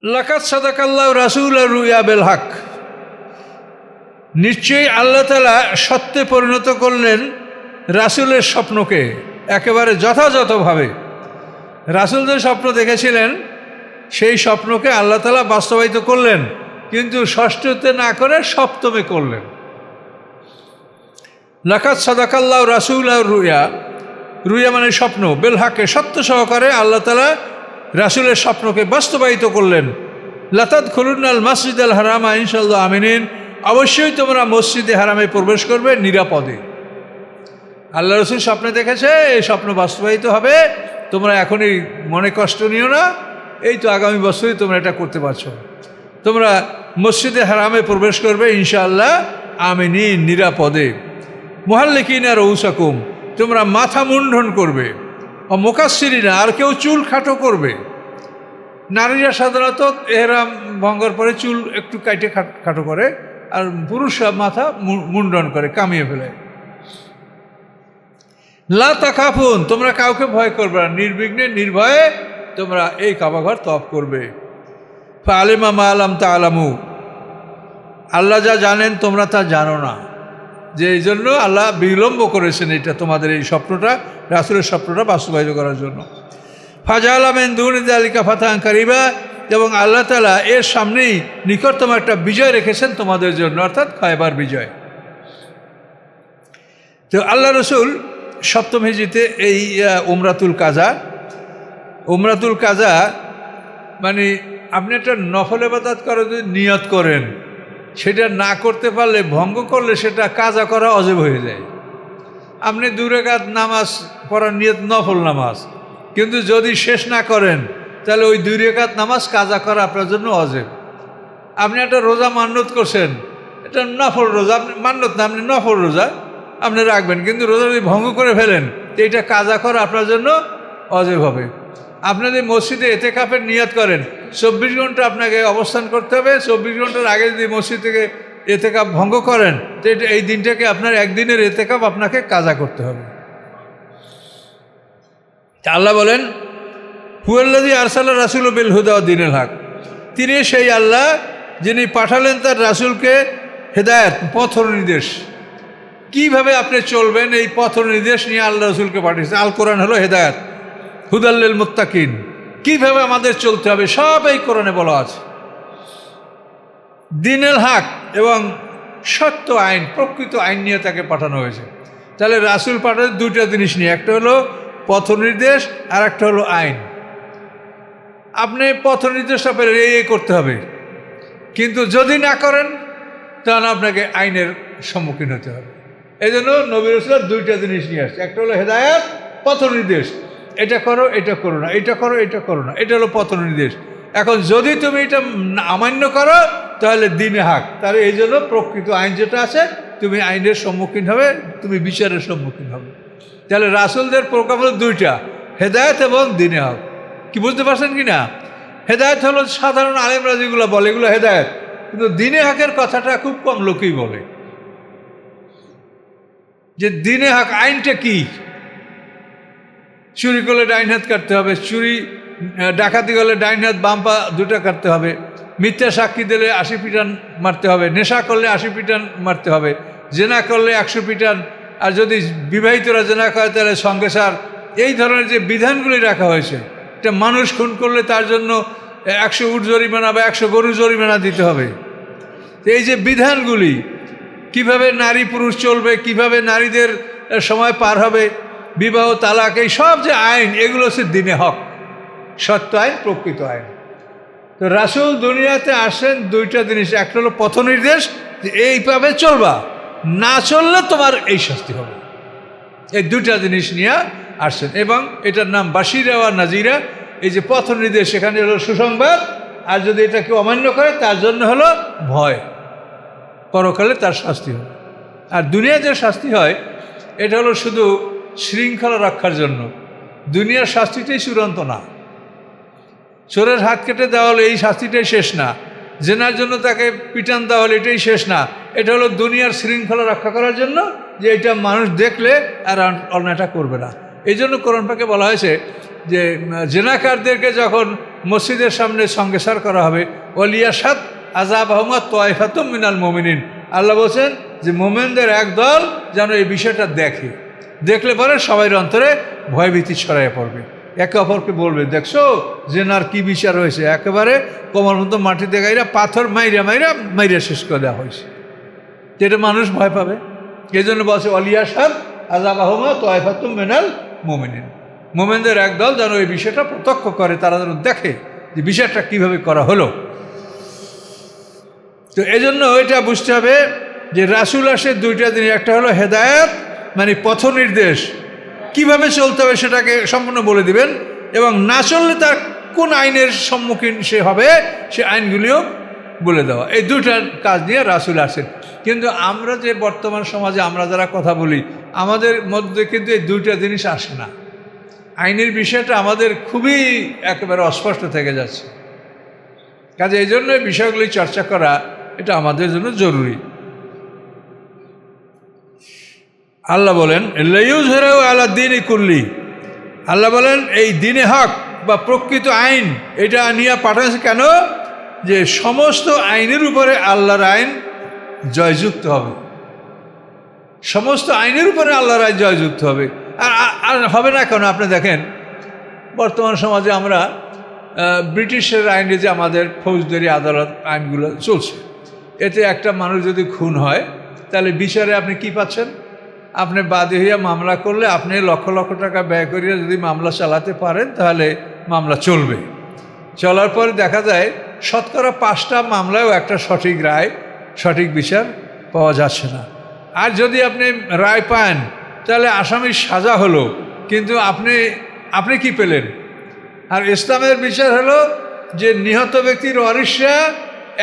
লাকাত সাদাকাল্লাহু রাসূলাহু রুয়া বিল হক, নিশ্চয়ই আল্লাহ তাআলা সত্যে পরিণত করলেন রাসূলের স্বপ্নকে একেবারে যথাযথভাবে। রাসূলদের স্বপ্ন দেখেছিলেন, সেই স্বপ্নকে আল্লাহ তাআলা বাস্তবায়িত করলেন, কিন্তু ষষ্ঠতে না করে সপ্তমে করলেন। লাকাত সাদাকাল্লাহু রাসূলাহু রুয়া, রুয়া মানে স্বপ্ন, বিল হকে সত্য সহকারে আল্লাহ তাআলা রাসূলের স্বপ্নকে বাস্তবায়িত করলেন। লাতাদখুলুন্নাল মাসজিদাল হারামা ইনশাআল্লাহ আমিনিন, অবশ্যই তোমরা মসজিদে হারামে প্রবেশ করবে নিরাপদে। আল্লাহ রসুল স্বপ্নে দেখেছে, এই স্বপ্ন বাস্তবায়িত হবে, তোমরা এখনই মনে কষ্ট নিও না, এই তো আগামী বছরই তোমরা এটা করতে পারছো। তোমরা মসজিদে হারামে প্রবেশ করবে ইনশাআল্লাহ আমিনিন, নিরাপদে। মুহাল্লিকিনা রউসাকুম, তোমরা মাথা মুন্ডন করবে। ও মুকাসসিরিনা, আর কেউ চুল খাটো করবে। নারীরা সাধারণত এহরাম ভঙ্গর পরে চুল একটু কাটে খাটো করে, আর পুরুষরা মাথা মুন্ডন করে, কামিয়ে ফেলে। লা তাখাফুন, তোমরা কাউকে ভয় করবে না, নির্বিঘ্নে নির্ভয়ে তোমরা এই কাবাঘর তওয়াফ করবে। ফাআলিমা মা লাম তা'লামু, আল্লাহ যা জানেন তোমরা তা জানো না, যে এই জন্য আল্লাহ বিলম্ব করেছেন এটা তোমাদের এই স্বপ্নটা, রাসূলের স্বপ্নটা বাস্তবায়িত করার জন্য। ফাজাআলা মিন দুনি যালিকা ফাতহান কারিবা, এবং আল্লাহ তাআলা এর সামনেই নিকটতম একটা বিজয় রেখেছেন তোমাদের জন্য, অর্থাৎ খায়বার বিজয়। তো আল্লাহ রসুল সপ্তম হিজরিতে এই উমরাতুল কাজা মানে আপনি একটা নফল ইবাদত করে যদি নিয়ত করেন, সেটা না করতে পারলে, ভঙ্গ করলে সেটা কাজা করা অজেব হয়ে যায়। আপনি 2 রাকাত নামাজ পড়ার নিয়ত নফল নামাজ, কিন্তু যদি শেষ না করেন তাহলে ওই 2 রাকাত নামাজ কাজা করা আপনার জন্য অজেব। আপনি একটা রোজা মান্যত করছেন, এটা নফল রোজা, আপনি মান্যত না, আপনি নফল রোজা আপনি রাখবেন, কিন্তু রোজা যদি ভঙ্গ করে ফেলেন তো এটা কাজা করা আপনার জন্য অজেব হবে। আপনি যদি মসজিদে এতেকাফের নিয়ত করেন, 24 ঘন্টা আপনাকে অবস্থান করতে হবে, 24 ঘন্টার আগে যদি মসজিদ থেকে এতেকাফ ভঙ্গ করেন তো এটা এই দিনটাকে আপনার একদিনের এতেকাফ আপনাকে কাজা করতে হবে। আল্লাহ বলেন, হুয়াল্লাযী আরসালা রাসূলা বিল হুদা ওয়া দীনিল হক, তিনি সেই আল্লাহ যিনি পাঠালেন তার রাসূলকে হেদায়েত, পথ নির্দেশ, কীভাবে আপনি চলবেন এই পথ নির্দেশ নিয়ে আল্লাহ রসুলকে পাঠিয়েছে। আল কোরআন হলো হেদায়েত, হুদাল্লিল মুত্তাকিন, কীভাবে আমাদের চলতে হবে সব এই কোরআনে বলা আছে। দীনুল হক, এবং সত্য আইন, প্রকৃত আইন নিয়ে তাকে পাঠানো হয়েছে। তাহলে রাসূল পাঠানো 2টা জিনিস নিয়ে, একটা হলো পথ নির্দেশ আর একটা হলো আইন। আপনি পথ নির্দেশটা পেলে এই করতে হবে, কিন্তু যদি না করেন তাহলে আপনাকে আইনের সম্মুখীন হতে হবে। এই জন্য নবী রাসূল 2টা জিনিস নিয়ে আসছে, একটা হলো হেদায়েত, পথ নির্দেশ, এটা করো এটা করো না, এটা করো এটা করো না, এটা হলো পথ নির্দেশ। এখন যদি তুমি এটা অমান্য করো তাহলে দ্বীনে হক, তাহলে এই জন্য প্রকৃত আইন যেটা আছে তুমি আইনের সম্মুখীন হবে, তুমি বিচারের সম্মুখীন হবে। তাহলে রাসূলদের প্রোগ্রাম হলো 2টা, হেদায়েত এবং দ্বীনে হক। কি বুঝতে পারছেন কি না? হেদায়েত হলো সাধারণ আলেমরা যেগুলো বলে এগুলো হেদায়েত, কিন্তু দ্বীনে হকের কথাটা খুব কম লোকেই বলে, যে দ্বীনে হক আইনটা কি। চুরি করলে ডাইন হাত কাটতে হবে, ডাকাতি করলে ডাইন হাত বাম পা 2টা কাটতে হবে, মিথ্যা সাক্ষী দিলে 80 পিটান মারতে হবে, নেশা করলে 80 পিটান মারতে হবে, জেনা করলে 100 পিটান, আর যদি বিবাহিতরা জেনা করে তাহলে সঙ্গে সার। এই ধরনের যে বিধানগুলি রাখা হয়েছে, এটা মানুষ খুন করলে তার জন্য 100 উট জরিমানা বা 100 গরু জরিমানা দিতে হবে। এই যে বিধানগুলি, কিভাবে নারী পুরুষ চলবে, কিভাবে নারীদের সময় পার হবে, বিবাহ তালাক, এই সব যে আইন, এগুলো হচ্ছে দ্বীনে হক, সত্য আইন, প্রকৃত আইন। তো রাসূল দুনিয়াতে আসেন 2টা জিনিস, একটা হলো পথ নির্দেশ, যে এইভাবে চলবা, না চললে তোমার এই শাস্তি হবে, এই 2টা জিনিস নিয়ে আসছেন। এবং এটার নাম বাশিরা ওয়া নাজিরা, এই যে পথ নির্দেশ সেখানে হলো সুসংবাদ, আর যদি এটা কেউ অমান্য করে তার জন্য হলো ভয়, পরকালে তার শাস্তি হবে। আর দুনিয়ায় যে শাস্তি হয় এটা হলো শুধু শৃঙ্খলা রক্ষার জন্য, দুনিয়ার শাস্তিটাই চূড়ান্ত না। চোরের হাত কেটে দেওয়া হলে এই শাস্তিটাই শেষ না, জেনার জন্য তাকে পিটান দেওয়া হলে এটাই শেষ না, এটা হলো দুনিয়ার শৃঙ্খলা রক্ষা করার জন্য, যে এটা মানুষ দেখলে আর অন্যায়টা করবে না। এই জন্য কোরআন পাকে বলা হয়েছে যে জেনাকারদেরকে যখন মসজিদের সামনে সঙ্গেসার করা হবে। ওলিয়াসাদ আজাব আহমদ তোয়াইফাতুম মিনাল মোমিনিন, আল্লাহ বলছেন যে মোমেনদের একদল যেন এই বিষয়টা দেখে, দেখলে পরে সবাই অন্তরে ভয়ভীতি ছড়াইয়া পড়বে, একে অপরকে বলবে দেখছো জেনার কি বিচার হয়েছে, একেবারে কোমর মতো মাটি দেখাইরা পাথর মাইরা মাইরা মাইরা শেষ করে দেওয়া হয়েছে। এটা মানুষ ভয় পাবে, এই জন্য বলছে ওলিয়াসাদ আজাব আহমদ তোয়াইফাতুম মিনাল মোমিনিন, মোমেনদের একদল যেন এই বিষয়টা প্রত্যক্ষ করে, তারা যেন দেখে যে বিষয়টা কীভাবে করা হলো। তো এই জন্য এটা বুঝতে হবে যে রাসূল আসে দুইটা জিনিস, একটা হলো হেদায়েত মানে পথ নির্দেশ, কীভাবে চলতে হবে সেটাকে সম্পূর্ণ বলে দিবেন, এবং না চললে তার কোন আইনের সম্মুখীন সে হবে সে আইনগুলিও বলে দেওয়া। এই দুইটার কাজ নিয়ে রাসূল আসেন। কিন্তু আমরা যে বর্তমান সমাজে আমরা যারা কথা বলি, আমাদের মধ্যে কিন্তু এই দুইটা জিনিস আসে না। আইনের বিষয়টা আমাদের খুবই একেবারে অস্পষ্ট থেকে যাচ্ছে। কাজে এই জন্য এই বিষয়গুলি চর্চা করা এটা আমাদের জন্য জরুরি। আল্লাহ বলেন লাইয়ুযহিরাহু আলা দীনি কুল্লি, আল্লাহ বলেন এই দ্বীনে হক বা প্রকৃত আইন এটা নিয়ে পাঠাচ্ছে কেন, যে সমস্ত আইনের উপরে আল্লাহর আইন জয়যুক্ত হবে, সমস্ত আইনের উপরে আল্লাহর আইন জয়যুক্ত হবে। আর হবে না কেন? আপনি দেখেন বর্তমান সমাজে আমরা ব্রিটিশের আইনে যে আমাদের ফৌজদারি আদালত আইনগুলো চলছে, এতে একটা মানুষ যদি খুন হয় তাহলে বিচারে আপনি কি পাচ্ছেন? আপনি বাদী হইয়া মামলা করলে আপনি লক্ষ লক্ষ টাকা ব্যয় করিয়া যদি মামলা চালাতে পারেন তাহলে মামলা চলবে। চলার পরে দেখা যায় শতকরা 5টা মামলায়ও একটা সঠিক রায়, সঠিক বিচার পাওয়া যাচ্ছে না। আর যদি আপনি রায় পান তাহলে আসামির সাজা হলো, কিন্তু আপনি কি পেলেন? আর ইসলামের বিচার হলো যে নিহত ব্যক্তির ওয়ারিশরা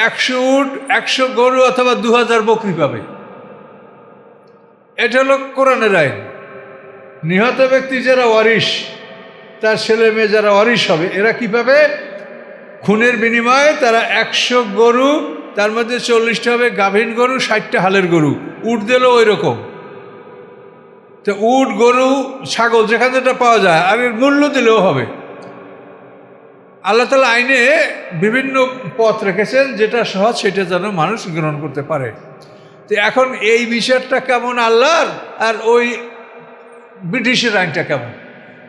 100 উট, 100 গরু অথবা 2000 বকরি পাবে। এটা হলো কোরআনের আইন। নিহত ব্যক্তি যারা ওয়ারিশ, তার ছেলে মেয়ে যারা ওয়ারিশ হবে, এরা কি পাবে? খুনের বিনিময়ে তারা 100 গরু, তার মধ্যে 40টা হবে গাভীন গরু, 60টা হালের গরু। উট দিলেও ওই রকম। তো উট, গরু, ছাগল যেখানে যেটা পাওয়া যায়, আর এর মূল্য দিলেও হবে। আল্লাহ তাআলা আইনে বিভিন্ন পথ রেখেছেন, যেটা সহজ সেটা যেন মানুষ গ্রহণ করতে পারে। তো এখন এই বিষয়টা কেমন আল্লাহর, আর ওই ব্রিটিশের আইনটা কেমন?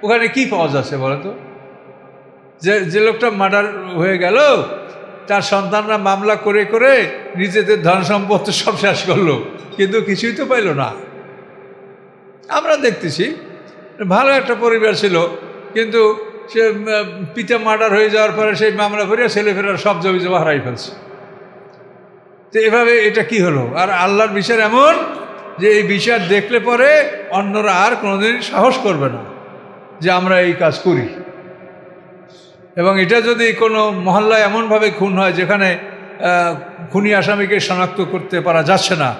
ওখানে কি পাওয়া যাচ্ছে বলো তো? যে লোকটা মার্ডার হয়ে গেল, তার সন্তানরা মামলা করে করে নিজেদের ধন সম্পত্তি সব শেষ করলো, কিন্তু কিছুই তো পাইল না। আমরা দেখতেছি ভালো একটা পরিবার ছিল, কিন্তু সে পিতা মার্ডার হয়ে যাওয়ার পরে সেই মামলা করিয়া ছেলেফেরার সব জমি জমা হারাই ফেলছে। তো এভাবে এটা কি হলো? আর আল্লাহর বিচার এমন যে এই বিচার দেখলে পরে অন্যরা আর কোনোদিন সাহস করবে না যে আমরা এই কাজ করি। এবং এটা যদি কোনো মহল্লায় এমনভাবে খুন হয় যেখানে খুনি আসামিকে শনাক্ত করতে পারা যাচ্ছে না,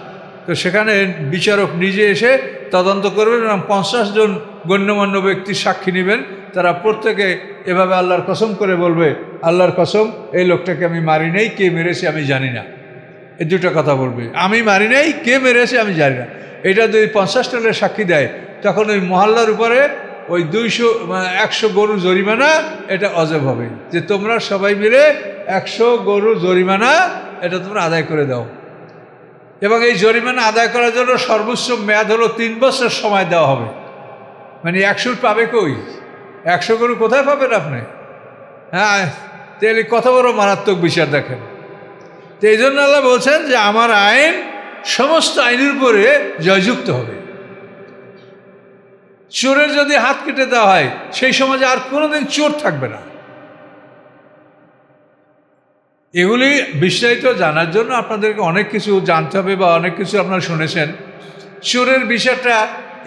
তো সেখানে বিচারক নিজে এসে তদন্ত করবেন এবং 50 জন গণ্যমান্য ব্যক্তির সাক্ষী নেবেন। তারা প্রত্যেকে এভাবে আল্লাহর কসম করে বলবে, আল্লাহর কসম এই লোকটাকে আমি মারি নাই, কে মেরেছে আমি জানি না। এই দুটো কথা বলবে, আমি মারি নাই, কে মেরেছে আমি জানি না। এটা যদি 50 জনের সাক্ষী দেয়, তখন ওই মহল্লার উপরে ওই 100 গরু জরিমানা এটা অজব হবে, যে তোমরা সবাই মিলে 100 গরু জরিমানা এটা তোমরা আদায় করে দাও। এবং এই জরিমানা আদায় করার জন্য সর্বোচ্চ মেয়াদ হলো 3 বছর সময় দেওয়া হবে। মানে 100 পাবে কই? 100 গরু কোথায় পাবেন আপনি? হ্যাঁ, তাহলে কত বড় মারাত্মক বিচার দেখেন। তো এই জন্য আল্লাহ বলছেন যে আমার আইন সমস্ত আইনের উপরে জয়যুক্ত হবে। চোরের যদি হাত কেটে দেওয়া হয়, সেই সমাজে আর কোনোদিন চোর থাকবে না। এগুলি বিস্তারিত জানার জন্য আপনাদেরকে অনেক কিছু জানতে হবে, বা অনেক কিছু আপনারা শুনেছেন। চোরের বিষয়টা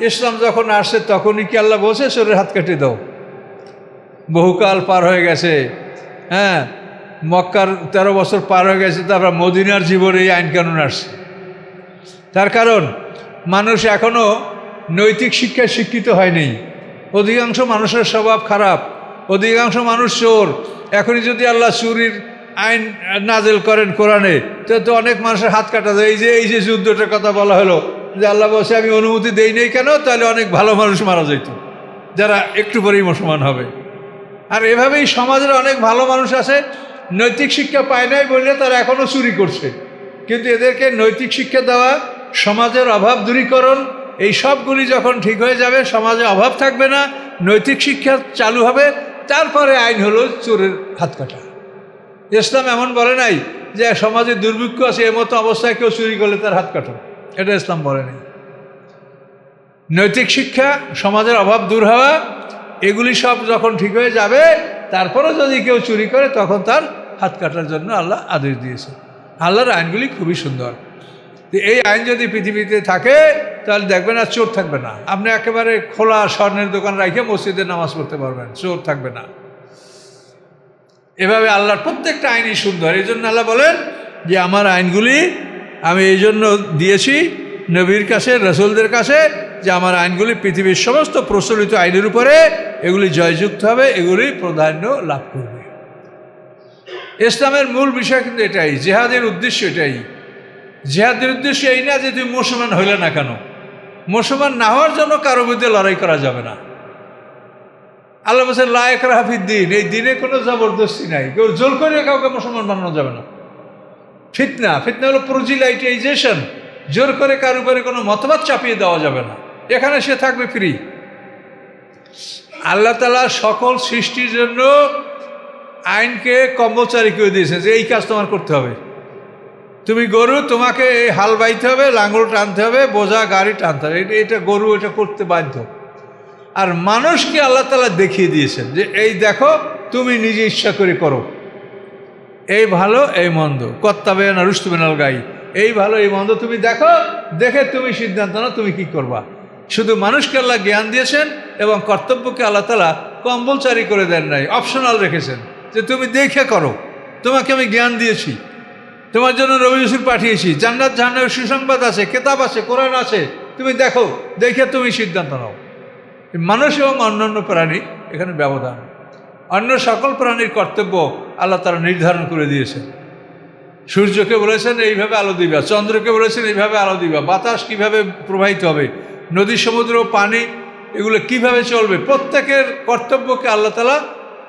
ইসলাম যখন আসছে তখনই কি আল্লাহ বলছে চোরের হাত কেটে দাও? বহুকাল পার হয়ে গেছে, হ্যাঁ, মক্কার 13 বছর পার হয়ে গেছে, তারপর মদিনার জীবনে এই আইন কানুন আসছে। তার কারণ মানুষ এখনও নৈতিক শিক্ষায় শিক্ষিত হয়নি। অধিকাংশ মানুষের স্বভাব খারাপ, অধিকাংশ মানুষ চোর। এখনই যদি আল্লাহ চুরির আইন নাজেল করেন কোরআনে, তো অনেক মানুষের হাত কাটা যায়। এই যে যুদ্ধটার কথা বলা হলো, যে আল্লাহ বলছে আমি অনুমতি দেই নেই কেন, তাহলে অনেক ভালো মানুষ মারা যেত যারা একটু পরেই মুসলমান হবে। আর এভাবেই সমাজের অনেক ভালো মানুষ আছে, নৈতিক শিক্ষা পায় নাই বললে তারা এখনও চুরি করছে, কিন্তু এদেরকে নৈতিক শিক্ষা দেওয়া, সমাজের অভাব দূরীকরণ, এই সবগুলি যখন ঠিক হয়ে যাবে, সমাজে অভাব থাকবে না, নৈতিক শিক্ষা চালু হবে, তারপরে আইন হলো চোরের হাত কাটা। ইসলাম এমন বলে নাই যে সমাজে দুর্ভিক্ষ আছে এমতো অবস্থায় কেউ চুরি করলে তার হাত কাটো, এটা ইসলাম বলে নাই। নৈতিক শিক্ষা, সমাজের অভাব দূর হওয়া, এগুলি সব যখন ঠিক হয়ে যাবে, তারপরে যদি কেউ চুরি করে তখন তার হাত কাটার জন্য আল্লাহ আদেশ দিয়েছে। আল্লাহর আইনগুলি খুবই সুন্দর। এই আইন যদি পৃথিবীতে থাকে তাহলে দেখবেন আর চোর থাকবে না। আপনি একেবারে খোলা স্বর্ণের দোকান রাখে মসজিদে নামাজ পড়তে পারবেন, চোর থাকবে না। এভাবে আল্লাহর প্রত্যেকটা আইনই সুন্দর। এই জন্য আল্লাহ বলেন যে আমার আইনগুলি আমি এই জন্য দিয়েছি নবীর কাছে, রসুলদের কাছে, যে আমার আইনগুলি পৃথিবীর সমস্ত প্রচলিত আইনের উপরে এগুলি জয়যুক্ত হবে, এগুলি প্রাধান্য লাভ করবে। ইসলামের মূল বিষয় কিন্তু এটাই, জেহাদের উদ্দেশ্য এটাই। জেহাদের উদ্দেশ্য এই না যে তুমি মুসলমান হইলে না কেন, মুসলমান না হওয়ার জন্য কারো বিরুদ্ধে লড়াই করা যাবে না। আল্লাহ বলছেন লা ইকরাহা ফিদ্দীন, এই দিনে কোনো জবরদস্তি নাই, কেউ জোর করে কাউকে মুসলমান বানানো যাবে না। ফিতনা, ফিতনা হলো প্রোজিলাইটাইজেশন, জোর করে কারো উপরে কোনো মতবাদ চাপিয়ে দেওয়া যাবে না, এখানে সে থাকবে ফ্রি। আল্লাহ তাআলা সকল সৃষ্টির জন্য আইনকে কম্পালসারি করে দিয়েছে যে এই কাজ তোমার করতে হবে। তুমি গরু, তোমাকে এই হাল বাইতে হবে, লাঙ্গল টানতে হবে, বোঝা গাড়ি টানতে হবে, এটা গরু এটা করতে বাধ্য। আর মানুষকে আল্লাহ তাআলা দেখিয়ে দিয়েছেন যে এই দেখো, তুমি নিজে ইচ্ছা করে করো, এই ভালো এই মন্দ, কর্তাবে না রুস্তুবেনাল গাই, এই ভালো এই মন্দ তুমি দেখো, দেখে তুমি সিদ্ধান্ত নাও তুমি কি করবা। শুধু মানুষকে আল্লাহ জ্ঞান দিয়েছেন এবং কর্তব্যকে আল্লাহ তাআলা কম্পালসারি করে দেন নাই, অপশনাল রেখেছেন যে তুমি দেখে করো। তোমাকে আমি জ্ঞান দিয়েছি, তোমার জন্য নবী রাসূল পাঠিয়েছি, জান্নাত জাহান্নামের সুসংবাদ আছে, কেতাব আছে, কোরআন আছে, তুমি দেখো, দেখে তুমি সিদ্ধান্ত নাও। মানুষ এবং অন্যান্য প্রাণী এখানে ব্যবধান। অন্য সকল প্রাণীর কর্তব্য আল্লাহ তাআলা নির্ধারণ করে দিয়েছেন। সূর্যকে বলেছেন এইভাবে আলো দিবা, চন্দ্রকে বলেছেন এইভাবে আলো দিবা, বাতাস কিভাবে প্রবাহিত হবে, নদী সমুদ্র পানি এগুলো কিভাবে চলবে, প্রত্যেকের কর্তব্যকে আল্লাহ তাআলা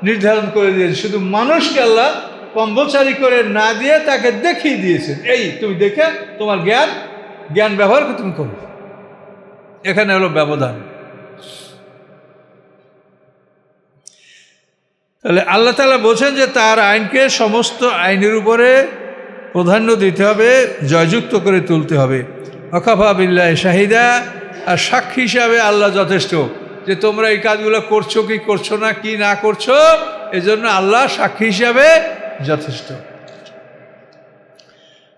নির্ধারণ করে দিয়েছেন। শুধু মানুষকে আল্লাহ কম্পালসারি করে না দিয়ে তাকে দেখিয়ে দিয়েছেন, এই তুমি দেখে তোমার জ্ঞান ব্যবহার করে তুমি করো। এখানে হলো ব্যবধান। তাহলে আল্লাহ তাআলা বলছেন যে তার আইনকে সমস্ত আইনের উপরে প্রাধান্য দিতে হবে, জয়যুক্ত করে তুলতে হবে। ওয়াকাফা বিল্লাহি শাহিদা, আর সাক্ষী হিসাবে আল্লাহ যথেষ্ট যে তোমরা এই কাজগুলো করছো কি করছো না, কি না করছো, এজন্য আল্লাহ সাক্ষী হিসাবে যথেষ্ট।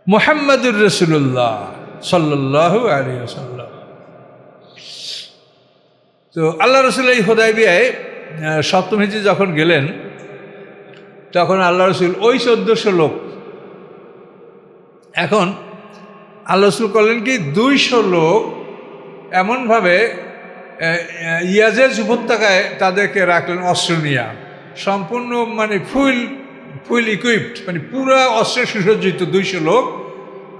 মুহাম্মাদুর রাসূলুল্লাহ সাল্লাল্লাহু আলাইহি ওয়াসাল্লাম, তো আল্লাহ রসুল এই হুদায়বিয়ায় সপ্তম হিজরি যখন গেলেন তখন আল্লাহ রসুল ওই 1400 লোক, এখন আল্লাহ রসুল করলেন কি 200 লোক এমনভাবে ইয়াজেজ উপত্যকায় তাদেরকে রাখলেন, অস্ত্র নিয়ে সম্পূর্ণ, মানে ফুল ইকুইপড, মানে পুরো অস্ত্রে সুসজ্জিত 200 লোক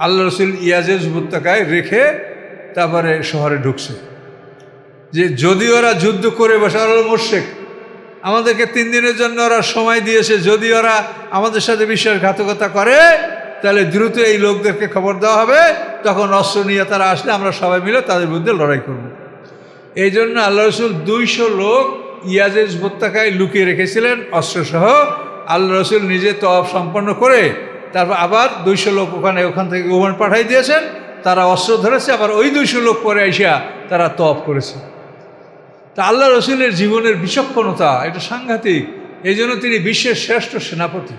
আল্লাহ রসুল ইয়াজেজ উপত্যকায় রেখে তারপরে শহরে ঢুকছে। যে যদি ওরা যুদ্ধ করে বসে, ওরা হলো মুশরিক, আমাদেরকে 3 দিনের জন্য ওরা সময় দিয়েছে, যদি ওরা আমাদের সাথে বিশ্বাসঘাতকতা করে তাহলে দ্রুত এই লোকদেরকে খবর দেওয়া হবে, তখন অস্ত্র নিয়ে তারা আসলে আমরা সবাই মিলে তাদের বিরুদ্ধে লড়াই করব। এই জন্য আল্লাহ রসুল 200 লোক ইয়াজেজ উপত্যকায় লুকিয়ে রেখেছিলেন অস্ত্রসহ। আল্লাহ রসুল নিজে তওয়াফ সম্পন্ন করে তারপর আবার 200 লোক ওখান থেকে ওমান পাঠাই দিয়েছেন, তারা অস্ত্র ধরেছে, আবার ওই 200 লোক পরে আইসা তারা তওয়াফ করেছে। তা আল্লাহ রসুলের জীবনের বিচক্ষণতা এটা সাংঘাতিক, এই জন্য তিনি বিশ্বের শ্রেষ্ঠ সেনাপতি।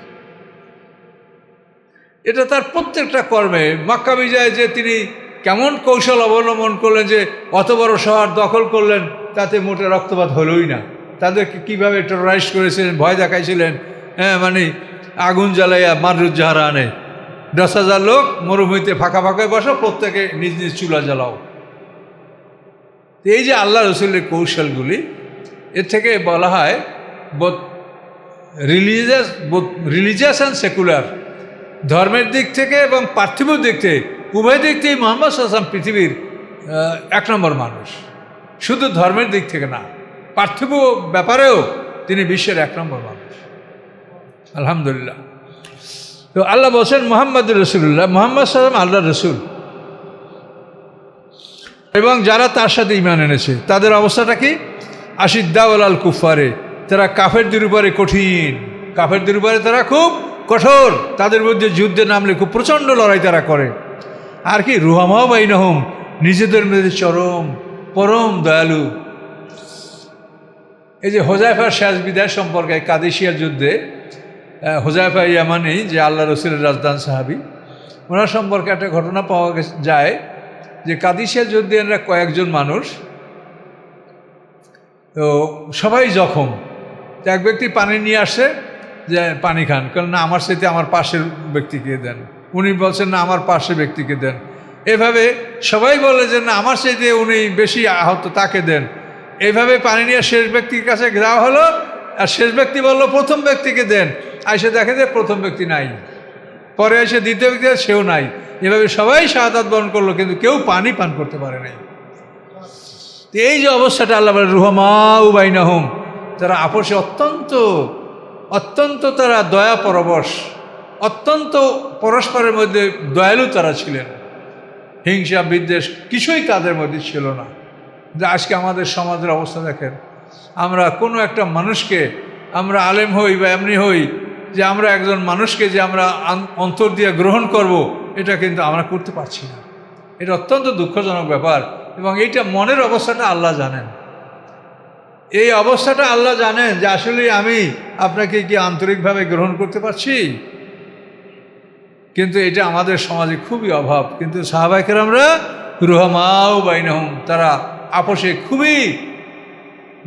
এটা তার প্রত্যেকটা কর্মে। মক্কা বিজয়ে যে তিনি কেমন কৌশল অবলম্বন করলেন, যে অত বড় শহর দখল করলেন, তাতে মোটে রক্তপাত হলোই না। তাদেরকে কীভাবে টেরোরাইজ করেছিলেন, ভয় দেখাইছিলেন, মানে আগুন জ্বালাইয়া মারুজ্জাহারা আনে, 10,000 লোক মরুভূমিতে ফাঁকা ফাঁকায় বসো, প্রত্যেকে নিজ নিজ চুলা জ্বালাও। এই যে আল্লাহ রসুলের কৌশলগুলি, এর থেকে বলা হয় বোধ রিলিজিয়াস অ্যান্ড সেকুলার, ধর্মের দিক থেকে এবং পার্থিব দিক থেকে, উভয় দিক থেকেই মুহাম্মদ সাল্লাল্লাহু আলাইহি ওয়াসাল্লাম পৃথিবীর 1 নম্বর মানুষ। শুধু ধর্মের দিক থেকে না, পার্থিব ব্যাপারেও তিনি বিশ্বের 1 নম্বর মানুষ। আলহামদুলিল্লাহ। তো আল্লাহ বলছেন মুহাম্মদুর রাসূলুল্লাহ, মুহাম্মদ সাল্লাল্লাহু আলাইহি ওয়াসাল্লাম আল্লাহর রাসূল, এবং যারা তার সাথে ঈমান এনেছে তাদের অবস্থাটা কি? আশিদ্দাউ আলাল কুফারে, তারা কাফেরদের উপরে কঠিন, কাফেরদের উপরে তারা খুব কঠোর, তাদের মধ্যে যুদ্ধে নামলে খুব প্রচণ্ড লড়াই তারা করে। আর কি? রুহামাও বাইনহুম, নিজেদের মধ্যে পরম দয়ালু। এই যে হোজাইফার শেষ বিদায় সম্পর্কে কাদেশিয়ার যুদ্ধে হোজাইফা ইয়ামানি, যে আল্লাহ রসুলের রাজদান সাহাবী, ওনার সম্পর্কে একটা ঘটনা পাওয়া যায় যে কাদেশিয়ার যুদ্ধে এরা কয়েকজন মানুষ, তো সবাই জখম। এক ব্যক্তি পানি নিয়ে আসে যে পানি খান, কারণ না আমার সাথে আমার পাশের ব্যক্তিকে দেন, উনি বলছেন না আমার পাশের ব্যক্তিকে দেন, এভাবে সবাই বলে যে না আমার সাথে উনি বেশি আহত তাকে দেন। এইভাবে পানি নিয়ে শেষ ব্যক্তির কাছে দেওয়া হলো, আর শেষ ব্যক্তি বললো প্রথম ব্যক্তিকে দেন, এসে দেখে যে প্রথম ব্যক্তি নাই, পরে এসে দ্বিতীয় ব্যক্তি সেও নাই, এভাবে সবাই শাহাদাত বরণ করলো, কিন্তু কেউ পানি পান করতে পারে নাই। এই যে অবস্থাটা আল্লাহ বলে রুহামাউ বাইনাহুম, তারা আপোষে অত্যন্ত তারা দয়া পরবশ, অত্যন্ত পরস্পরের মধ্যে দয়ালু তারা ছিলেন, হিংসা বিদ্বেষ কিছুই তাদের মধ্যে ছিল না। যে আজকে আমাদের সমাজের অবস্থা দেখেন, আমরা কোনো একটা মানুষকে, আমরা আলেম হই বা এমনি হই, যে আমরা একজন মানুষকে যে আমরা অন্তর দিয়ে গ্রহণ করব, এটা কিন্তু আমরা করতে পারছি না। এটা অত্যন্ত দুঃখজনক ব্যাপার, এবং এইটা মনের অবস্থাটা আল্লাহ জানেন। এই অবস্থাটা আল্লাহ জানেন যে আসলে আমি আপনাকে কি আন্তরিকভাবে গ্রহণ করতে পারছি, কিন্তু এটা আমাদের সমাজে খুবই অভাব। কিন্তু সাহাবায়ে কেরামরা রুহামাউ বাইনহুম, তারা আপোষে খুবই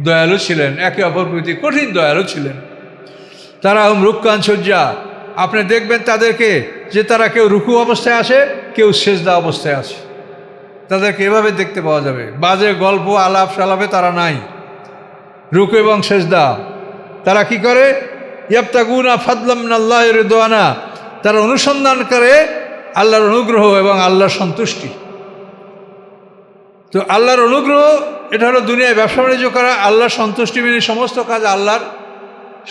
দয়ালু ছিলেন, একে অপর প্রতি কঠিন দয়ালু ছিলেন। তারা রুক্কান সজ্জা, আপনি দেখবেন তাদেরকে যে তারা কেউ রুকু অবস্থায় আসে, কেউ সেজদা অবস্থায় আসে, তাদেরকে এভাবে দেখতে পাওয়া যাবে। বাজে গল্প আলাপ সালাপে তারা নাই, রুকু এবং সেজদা। তারা কি করে? ইয়াবতাগুনা ফাদলাম মিনাল্লাহি রিদওয়ানা, তারা অনুসন্ধান করে আল্লাহর অনুগ্রহ এবং আল্লাহর সন্তুষ্টি। তো আল্লাহর অনুগ্রহ এটা হলো দুনিয়ায় ব্যবসা বাণিজ্য করা, আল্লাহর সন্তুষ্টি মেনে সমস্ত কাজ আল্লাহর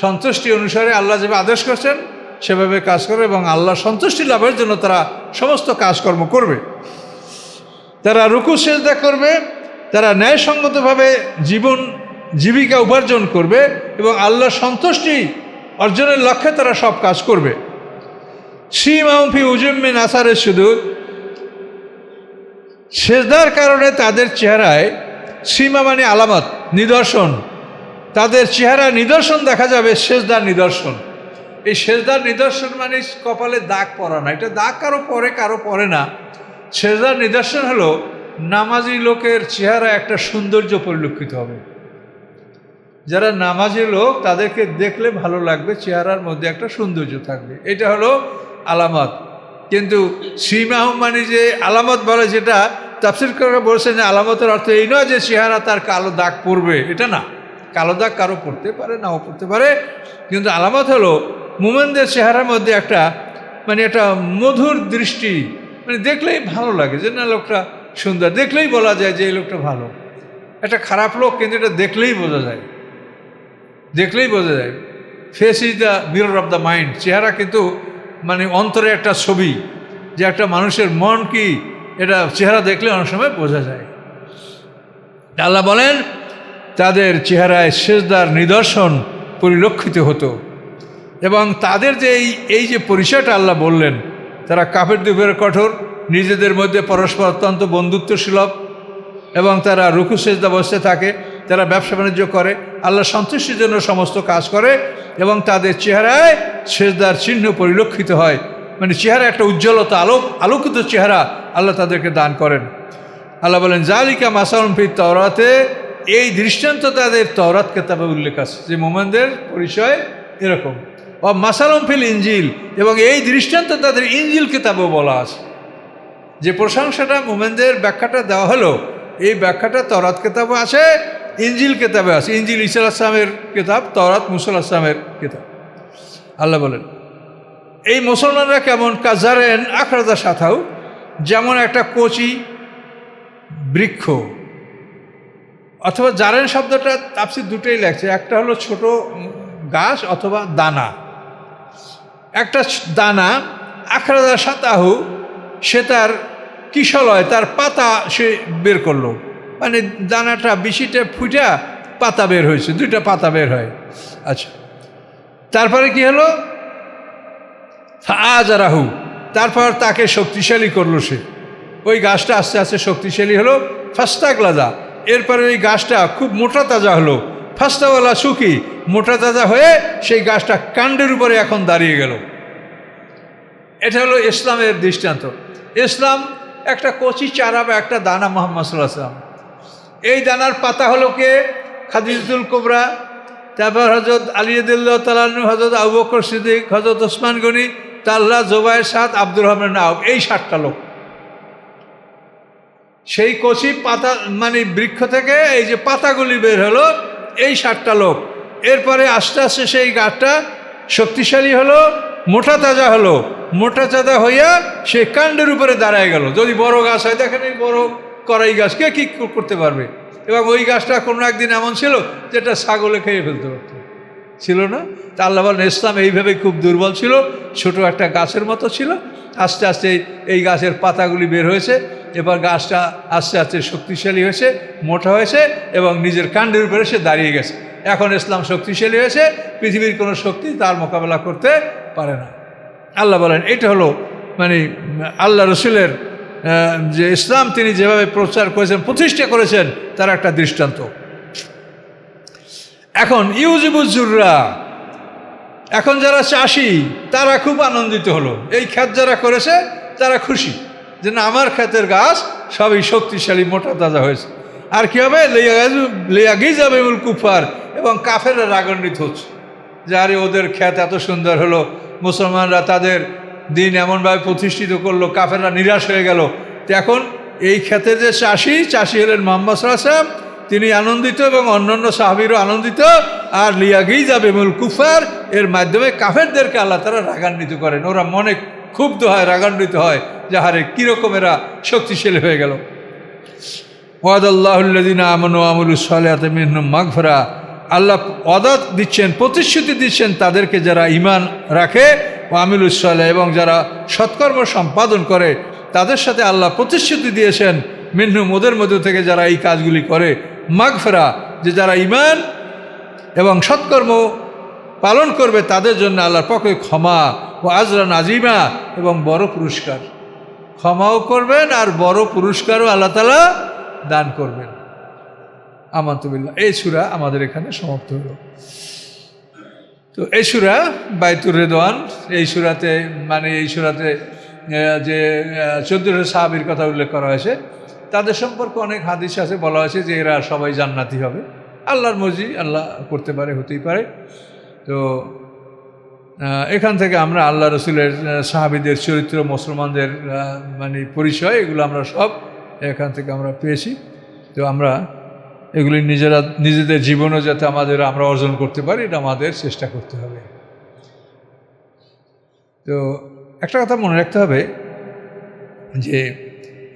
সন্তুষ্টি অনুসারে আল্লাহ যেভাবে আদেশ করছেন সেভাবে কাজ করবে, এবং আল্লাহর সন্তুষ্টি লাভের জন্য তারা সমস্ত কাজকর্ম করবে। তারা রুকু সেজদা করবে, তারা ন্যায়সঙ্গতভাবে জীবিকা উপার্জন করবে, এবং আল্লাহর সন্তুষ্টি অর্জনের লক্ষ্যে তারা সব কাজ করবে। সীমাহুম ফি উজুহিম মিন আসারিস সুজুদ, সেজদার কারণে তাদের চেহারায়, সীমা মানে আলামত, নিদর্শন, তাদের চেহারা নিদর্শন দেখা যাবে, সেজদার নিদর্শন। এই সেজদার নিদর্শন মানে কপালে দাগ পড়া না, এটা দাগ কারো পরে কারো পরে না। সেজদার নিদর্শন হলো নামাজি লোকের চেহারা একটা সৌন্দর্য পরিলক্ষিত হবে। যারা নামাজি লোক তাদেরকে দেখলে ভালো লাগবে, চেহারার মধ্যে একটা সৌন্দর্য থাকবে, এটা হলো আলামত। কিন্তু সীমাহুম মানে যে আলামত বলে, যেটা তাফসীর করে বলছেন যে আলামতের অর্থ এই নয় যে চেহারা তার কালো দাগ পড়বে, এটা না। কালো দাগ কারো পড়তে পারে, নাও পড়তে পারে, কিন্তু আলামত হলো মুমিনদের চেহারার মধ্যে একটা মানে একটা মধুর দৃষ্টি, মানে দেখলেই ভালো লাগে যে না লোকটা সুন্দর, দেখলেই বলা যায় যে এই লোকটা ভালো। একটা খারাপ লোক কিন্তু এটা দেখলেই বোঝা যায়, দেখলেই বোঝা যায়। Face is the mirror of the mind, চেহারা কিন্তু মানে অন্তরে একটা ছবি, যে একটা মানুষের মন কি, এটা চেহারা দেখলে অনেক সময় বোঝা যায়। আল্লাহ বলেন তাদের চেহারায় সেজদার নিদর্শন পরিলক্ষিত হতো, এবং তাদের যে এই যে পরিচয়টা আল্লাহ বললেন, তারা কাফেরদের উপরে কঠোর, নিজেদের মধ্যে পরস্পর অত্যন্ত বন্ধুত্বসুলভ, এবং তারা রুকু সেজদা অবস্থায় থাকে, তারা ব্যবসা বাণিজ্য করে, আল্লাহ সন্তুষ্টির জন্য সমস্ত কাজ করে, এবং তাদের চেহারায় সেজদার চিহ্ন পরিলক্ষিত হয়, মানে চেহারা একটা উজ্জ্বলতা, আলোকিত চেহারা আল্লাহ তাদেরকে দান করেন। আল্লাহ বলেন জালিকা মাসালুম ফিত তাওরাতে, এই দৃষ্টান্ত তাদের তাওরাত কিতাবে উল্লেখ আছে, যে মুমিনদের পরিচয় এরকম। ও মাসালুম ফিল ইনজিল, এবং এই দৃষ্টান্ত তাদের ইনজিল কিতাবেও বলা আছে। যে প্রশংসাটা মুমিনদের ব্যাখ্যাটা দেওয়া হলো, এই ব্যাখ্যাটা তাওরাত কিতাবে আছে, ইনজিল কিতাবে আছে। ইনজিল ঈসা আলাইহিস সালামের কিতাব, তাওরাত মুসা আলাইহিস সালামের কিতাব। আল্লাহ বলেন এই মুসলমানরা কেমন? কাজারেন আখরাজা সাথাউ, যেমন একটা কচি বৃক্ষ, অথবা জারেন শব্দটা তাফসীর দুটোই লাগছে, একটা হলো ছোট গাছ অথবা দানা। একটা দানা আখরাজা সাতাহু, সে তার কিশলয় তার পাতা সে বের করলো, মানে দানাটা বিশিটা ফুটা পাতা বের হয়েছে, দুইটা পাতা বের হয়। আচ্ছা, তারপরে কি হলো? ফাআজারাহু, তারপর তাকে শক্তিশালী করলো, সে ওই গাছটা আস্তে আস্তে শক্তিশালী হলো। ফাস্তাগলাজা, এরপরে ওই গাছটা খুব মোটা তাজা হলো। ফাস্তাওয়ালা সুখী, মোটা তাজা হয়ে সেই গাছটা কাণ্ডের উপরে এখন দাঁড়িয়ে গেল। এটা হলো ইসলামের দৃষ্টান্ত। ইসলাম একটা কচি চারা বা একটা দানা, মুহাম্মদ সাল্লাল্লাহু আলাইহি ওয়াসাল্লাম। এই দানার পাতা হলো কে? খাদিজাতুল কুবরা, তারপর হযরত আলী রাদিয়াল্লাহু তাআলা আনহু, হযরত আবু বকর সিদ্দিক, হযরত ওসমান গনি, তালহা, জুবায়ের, সাদ, আব্দুর রহমান আওফ, এই 7টা লোক। সেই কচি পাতা মানে বৃক্ষ থেকে এই যে পাতাগুলি বের হলো, এই 7টা লোক। এরপরে আস্তে আস্তে সেই গাছটা শক্তিশালী হলো, মোটা তাজা হলো। মোটা তাজা হইয়া সে কাণ্ডের উপরে দাঁড়ায় গেল। যদি বড় গাছ হয়, দেখেন এই বড় করাই গাছ কে কি করতে পারবে? এবং ওই গাছটা কোনো একদিন এমন ছিল যেটা ছাগলে খেয়ে ফেলতে পারত, ছিল না? তা আল্লাহ বলেন ইসলাম এইভাবে খুব দুর্বল ছিল, ছোট একটা গাছের মতো ছিল। আস্তে আস্তে এই গাছের পাতাগুলি বের হয়েছে, এবার গাছটা আস্তে আস্তে শক্তিশালী হয়েছে, মোটা হয়েছে এবং নিজের কাণ্ডের উপরে সে দাঁড়িয়ে গেছে। এখন ইসলাম শক্তিশালী হয়েছে, পৃথিবীর কোনো শক্তি তার মোকাবেলা করতে পারে না। আল্লাহ বলেন এটা হলো মানে আল্লাহ রসুলের যে ইসলাম তিনি যেভাবে প্রচার করেছেন, প্রতিষ্ঠা করেছেন, তার একটা দৃষ্টান্ত। এখন ইউজিবুজ্জুররা, এখন যারা চাষি তারা খুব আনন্দিত হলো। এই ক্ষেত যারা করেছে তারা খুশি যে না, আমার ক্ষেতের গাছ সবই শক্তিশালী, মোটা তাজা হয়েছে। আর কী হবে? লেয়াগি যাবে কুফার, এবং কাফেররা রাগান্বিত হচ্ছে যে আরে ওদের ক্ষেত এত সুন্দর হলো, মুসলমানরা তাদের দিন এমনভাবে প্রতিষ্ঠিত করলো, কাফেররা নিরাশ হয়ে গেল। তো এখন এই ক্ষেতের যে চাষি হলেন মুহাম্মদ সাল্লাল্লাহু আলাইহি ওয়াসাল্লাম, তিনি আনন্দিত এবং অন্যান্য সাহাবীরও আনন্দিত। আর লিয়াগি যাবে মুল কুফার, এর মাধ্যমে কাফেরদেরকে আল্লাহ তারা রাগান্বিত করেন। ওরা মনে ক্ষুব্ধ হয়, রাগান্বিত হয় যে হারে কীরকম এরা শক্তিশালী হয়ে গেল। ওয়াদাল্লাহুল্লাযিনা আমানু ওয়া আমিলুস সালিহাতি মিনহুম মাগফিরা, আল্লাহ ওয়াদা দিচ্ছেন, প্রতিশ্রুতি দিচ্ছেন তাদেরকে যারা ঈমান রাখে, ওয়া আমিলুস সালিহ, এবং যারা সৎকর্ম সম্পাদন করে, তাদের সাথে আল্লাহ প্রতিশ্রুতি দিয়েছেন মিনহুম, ওদের মধ্য থেকে যারা এই কাজগুলি করে, মাগফিরা, যে যারা ঈমান এবং সৎকর্ম পালন করবে তাদের জন্য আল্লাহর পক্ষে ক্ষমা, ও আজরান আজিমা, এবং বড় পুরস্কার। ক্ষমাও করবেন আর বড় পুরস্কারও আল্লাহ তাআলা দান করবেন। আমানতু বিল্লাহ। এই সূরা আমাদের এখানে সমাপ্ত হলো। তো এই সূরা বাইতুর রিদওয়ান, এই সূরাতে যে 14 সাহাবীর কথা উল্লেখ করা হয়েছে, তাদের সম্পর্কে অনেক হাদিস আছে, বলা হয়েছে যে এরা সবাই জান্নাতি হবে। আল্লাহর মর্জি, আল্লাহ করতে পারে, হতেই পারে। তো এখান থেকে আমরা আল্লাহ রসুলের সাহাবীদের চরিত্র, মুসলমানদের মানে পরিচয়, এগুলো আমরা সব এখান থেকে আমরা পেয়েছি। তো আমরা এগুলি নিজেদের জীবনে যাতে আমরা অর্জন করতে পারি, এটা আমাদের চেষ্টা করতে হবে। তো একটা কথা মনে রাখতে হবে যে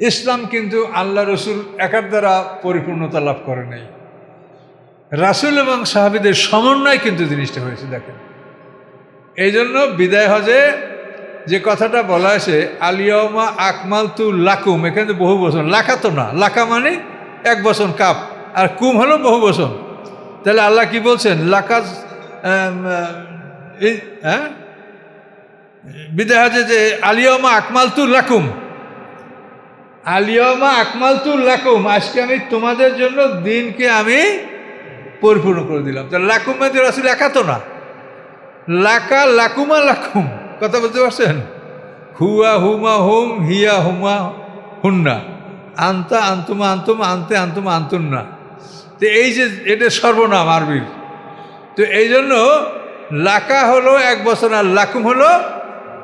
ইসলাম কিন্তু আল্লাহ রসুল একার দ্বারা পরিপূর্ণতা লাভ করে নাই, রাসূল এবং সাহাবীদের সমন্বয় কিন্তু জিনিসটা হয়েছে। দেখেন, এই জন্য বিদায় হজে যে কথাটা বলা হয়েছে, আলিয়াউমা আকমালতু লাকুম, এখানে বহু বচন, লাকা তো না, লাকা মানে 1 বচন কাপ, আর কুম হলো বহু বচন। তাহলে আল্লাহ কি বলছেন? লাকাজ বিদায় হজে যে আলিয়াউমা আকমালতু লাকুম, আলিয়াউমা আকমালতু লাকুম, আজকে আমি তোমাদের জন্য দিনকে আমি পরিপূর্ণ করে দিলাম। তাহলে লাকুম মানে রাসূল একা তো না, লাকা লাকুমা লাকুম, কথা বুঝতে পারছেন? হুয়া হুমা হুম, হিয়া হুমা হুন্না, আন্তা আন্তুমা আন্তুম, আনতে আন্তুমা আন্তুন্না। তো এই যে এটা সর্বনাম আরবির, তো এই জন্য লাকা হলো 1 বছর আর লাকুম হলো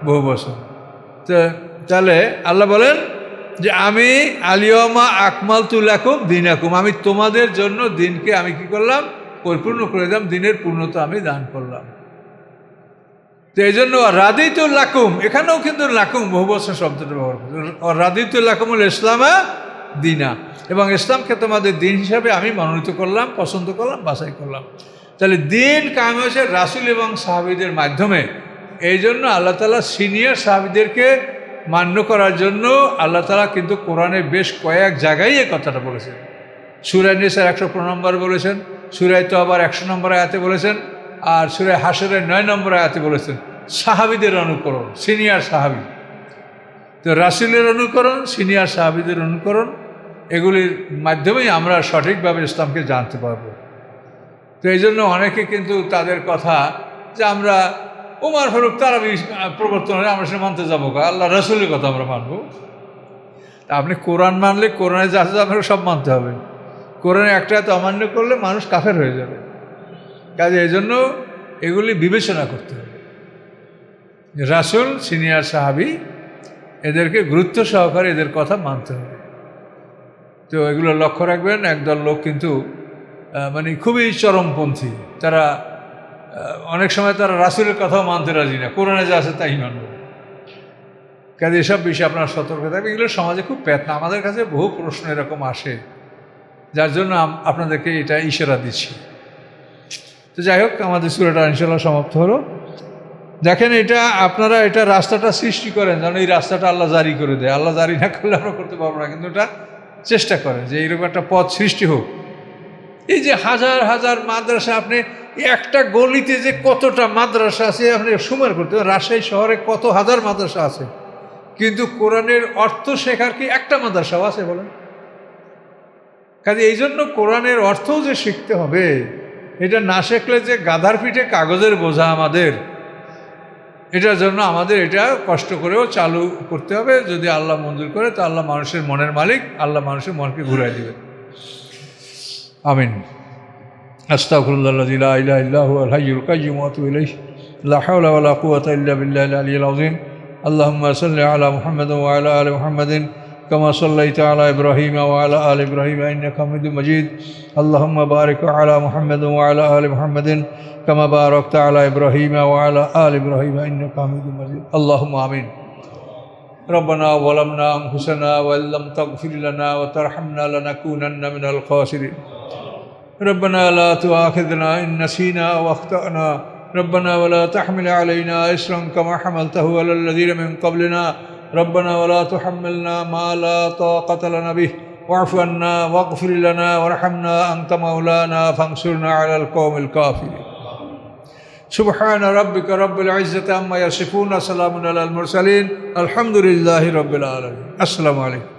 বহু বছর। তো তাহলে আল্লাহ বলেন যে আমি আলিয়াউমা আকমালতু লাকুম দীনাকুম, আমি তোমাদের জন্য দিনকে আমি কি করলাম? পরিপূর্ণ করে দিলাম, দিনের পূর্ণতা আমি দান করলাম। তো এই জন্য রাদিতুল লাকুম, এখানেও কিন্তু লাকুম বহু বছর শব্দটা ব্যবহার করছে। রাদিতুল লাকুমুল ইসলামা দিনা, এবং ইসলামকে তোমাদের দিন হিসাবে আমি মনোনীত করলাম, পছন্দ করলাম, বাছাই করলাম। তাহলে দিন কায়েম হয়েছে রাসূল এবং সাহাবীদের মাধ্যমে। এই জন্য আল্লাহ তাআলা সিনিয়র সাহাবীদেরকে মান্য করার জন্য আল্লাহ তাআলা কিন্তু কোরআনে বেশ কয়েক জায়গায় এই কথাটা বলেছেন। সূরা নিসার 115 নম্বর বলেছেন, সূরা তওবার 100 নম্বর আয়াতে বলেছেন, আর সূরা হাশরের 9 নম্বর আয়াতে বলেছেন সাহাবীদের অনুকরণ, সিনিয়র সাহাবী। তো রাসূলের অনুকরণ, সিনিয়র সাহাবীদের অনুকরণ, এগুলির মাধ্যমেই আমরা সঠিকভাবে ইসলামকে জানতে পারবো। তো এই জন্য অনেকে কিন্তু তাদের কথা যে আমরা ওমর ফারুক তারা প্রবর্তন হলে আমরা সে মানতে যাবো, আল্লাহ রাসূলের কথা আমরা মানবো। তা আপনি কোরআন মানলে কোরআনে যা আছে আপনাকে সব মানতে হবে। কোরআনে একটা তো অমান্য করলে মানুষ কাফের হয়ে যাবে। কাজে এই জন্য এগুলি বিবেচনা করতে হবে। রাসূল, সিনিয়র সাহাবী, এদেরকে গুরুত্ব সহকারে এদের কথা মানতে হবে। তো এগুলো লক্ষ্য রাখবেন। একদল লোক কিন্তু মানে খুবই চরমপন্থী, তারা অনেক সময় তারা রাসূলের কথাও মানতে রাজি না, কোরআনে যা আছে তাই মানবে। কাজে এসব বিষয়ে আপনারা সতর্ক থাকবেন। এগুলো সমাজে খুব প্যাতনা, আমাদের কাছে বহু প্রশ্ন এরকম আসে, যার জন্য আপনাদেরকে এটা ইশারা দিচ্ছি। তো যাই হোক, আমাদের সূরাটা ইনশাআল্লাহ সমাপ্ত হলো। দেখেন, এটা আপনারা এটা রাস্তাটা সৃষ্টি করেন যেন এই রাস্তাটা আল্লাহ জারি করে দেয়। আল্লাহ জারি না করলে আমরা করতে পারবো না, কিন্তু এটা চেষ্টা করেন যে এইরকম একটা পথ সৃষ্টি হোক। এই যে হাজার হাজার মাদ্রাসা, আপনি একটা গলিতে যে কতটা মাদ্রাসা আছে আপনি সুমার করতে পারেন। রাজশাহী শহরে কত হাজার মাদ্রাসা আছে, কিন্তু কোরআনের অর্থ শেখার কি একটা মাদ্রাসাও আছে বলেন? কাজে এই জন্য কোরআনের অর্থও যে শিখতে হবে, এটা না শিখলে যে গাধার পিঠে কাগজের বোঝা আমাদের, এটার জন্য আমাদের এটা কষ্ট করেও চালু করতে হবে। যদি আল্লাহ মঞ্জুর করে তো আল্লাহ মানুষের মনের মালিক, আল্লাহ মানুষের মনকে ঘুরাই দেবেন। আমিন। আস্তাগফিরুল্লাহি লা ইলাহা ইল্লা হুয়াল হাইয়ুল কাইয়্যুম ওয়া আতুবু ইলাইহি লা হাওলা ওয়া লা কুওয়াতা ইল্লা বিল্লাহিল আলিয়্যিল আযীম। আল্লাহুম্মা সাল্লি আলা মুহাম্মাদিন ওয়া আলা আলি মুহাম্মাদিন কামা সাল্লাইতা আলা ইব্রাহিম ওয়া আলা আলি ইব্রাহিম ইন্নাকা হামিদুম মাজিদ। আল্লাহুম্মা বারিক আলা মুহাম্মাদিন ওয়া আলা আলি মুহাম্মাদিন কামা বারাকতা আলা ইব্রাহিম ওয়া আলা আলি ইব্রাহিম ইন্নাকা হামিদুম মাজিদ। আল্লাহুম্মা আমিন। ربنا ظلمنا أنفسنا وإن لم تغفر لنا وترحمنا لنكونن من الخاسرين. ربنا لا تؤاخذنا إن نسينا أو أخطأنا. ربنا ولا تحمل علينا إصرا كما حملته على الذين من قبلنا. ربنا ولا تحملنا ما لا طاقة لنا به واعف عنا واغفر لنا وارحمنا أنت مولانا فانصرنا على القوم الكافرين. سبحان ربك رب العزة عما يصفون، سلام على المرسلين، الحمد لله رب العالمين. السلام عليكم.